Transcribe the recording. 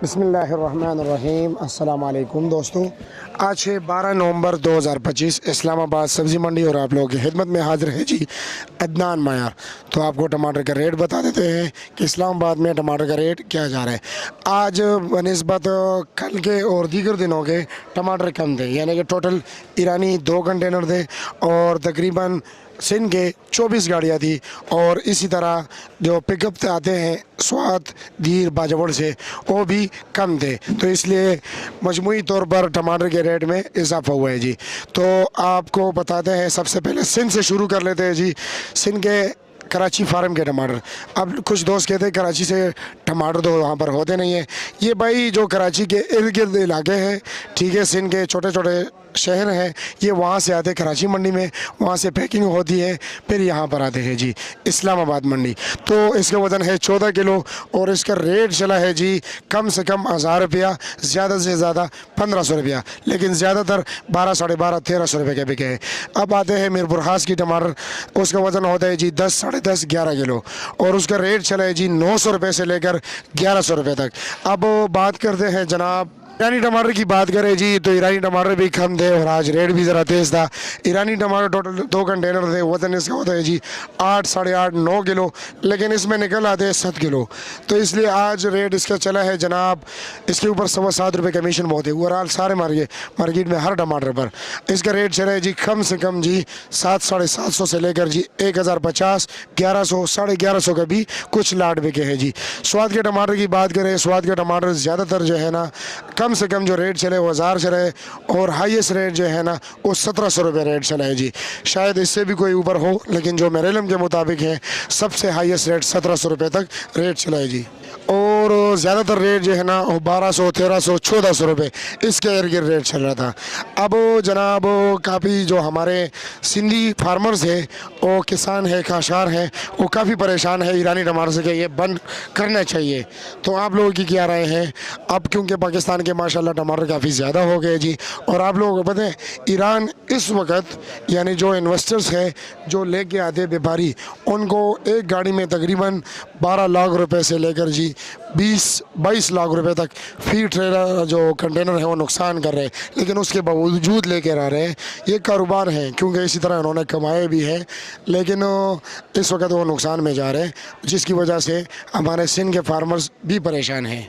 बिस्मिल्लाहिर्रहमानिर्रहीम। अस्सलाम वालेकुम दोस्तों, आज है 12 नवंबर 2025। इस्लामाबाद सब्ज़ी मंडी और आप लोगों की खिदमत में हाजिर है जी अदनान मायार। तो आपको टमाटर का रेट बता देते हैं कि इस्लामाबाद में टमाटर का रेट क्या जा रहा है। आज बनिस्बत कल के और दीगर दिनों के टमाटर कम थे, यानी कि टोटल ईरानी 2 कंटेनर थे और तकरीबन सिंध के 24 गाड़ियाँ थी। और इसी तरह जो पिकअप आते हैं स्वात धीर बाजवड़ से, वो भी कम थे। तो इसलिए मजमूई तौर पर टमाटर के रेट में इजाफा हुआ है जी। तो आपको बताते हैं, सबसे पहले सिंध से शुरू कर लेते हैं जी। सिंध के कराची फार्म के टमाटर। अब कुछ दोस्त कहते हैं कराची से टमाटर तो वहाँ पर होते नहीं है। ये भाई जो कराची के इर्द गिर्द इलाके हैं, ठीक है, सिंध के छोटे छोटे शहर हैं, ये वहाँ से आते हैं कराची मंडी में, वहाँ से पैकिंग होती है, फिर यहाँ पर आते हैं जी इस्लामाबाद मंडी। तो इसका वज़न है 14 किलो और इसका रेट चला है जी कम से कम 1000 रुपया, ज़्यादा से ज़्यादा 1500 रुपया, लेकिन ज़्यादातर 12, 12.5, 1300 रुपये के बिके हैं। अब आते हैं मीरपुर खास की टमाटर, उसका वज़न होता है जी 10, 10.5, 11 किलो और उसका रेट चला है जी 900 रुपये से लेकर 1100 रुपये तक। अब बात करते हैं जनाब ईरानी टमाटर की। बात करें जी तो ईरानी टमाटर भी कम थे और आज रेट भी ज़रा तेज़ था। ईरानी टमाटर टोटल 2 कंटेनर थे, वज़न इसका होता है जी 8, 8.5, 9 किलो, लेकिन इसमें निकल आते हैं 7 किलो। तो इसलिए आज रेट इसका चला है जनाब, इसके ऊपर 7.25 रुपये कमीशन बहुत है ओवरऑल सारे मार्केट में हर टमाटर पर। इसका रेट चला है जी कम से कम जी 7, 750 से लेकर जी 1050, 1100, 1150 का भी कुछ लाट बिके हैं जी। स्वाद के टमाटर की बात करें, स्वाद के टमाटर ज़्यादातर जो है ना कम से कम जो रेट चले वो 1000 चले और हाईएस्ट रेट जो है ना वो 1700 रुपये रेट चला है जी। शायद इससे भी कोई ऊपर हो, लेकिन जो मेरे इल्म के मुताबिक है सबसे हाईएस्ट रेट 1700 रुपये तक रेट चला है जी। और ज़्यादातर रेट जो है ना वो 1200, 1300, 1400 रुपये इसके इर्द गिर्द रेट चल रहा था। अब जनाब काफ़ी जो हमारे सिंधी फार्मर्स हैं, वो किसान है, काशार हैं, वो काफ़ी परेशान है ईरानी टमाटर से कि ये बंद करना चाहिए। तो आप लोगों की क्या राय है? अब क्योंकि पाकिस्तान के माशाल्लाह टमाटर काफ़ी ज़्यादा हो गए जी, और आप लोगों को पता है ईरान इस वक्त यानी जो इन्वेस्टर्स हैं जो लेके आते व्यापारी, उनको एक गाड़ी में तकरीबन 12 लाख रुपए से लेकर जी 20-22 लाख रुपए तक फी ट्रेलर जो कंटेनर है वो नुकसान कर रहे हैं, लेकिन उसके बावजूद लेकर आ रहे हैं। ये कारोबार है क्योंकि इसी तरह उन्होंने कमाए भी है, लेकिन इस वक्त वो नुकसान में जा रहे हैं, जिसकी वजह से हमारे सिंध के फार्मर्स भी परेशान हैं।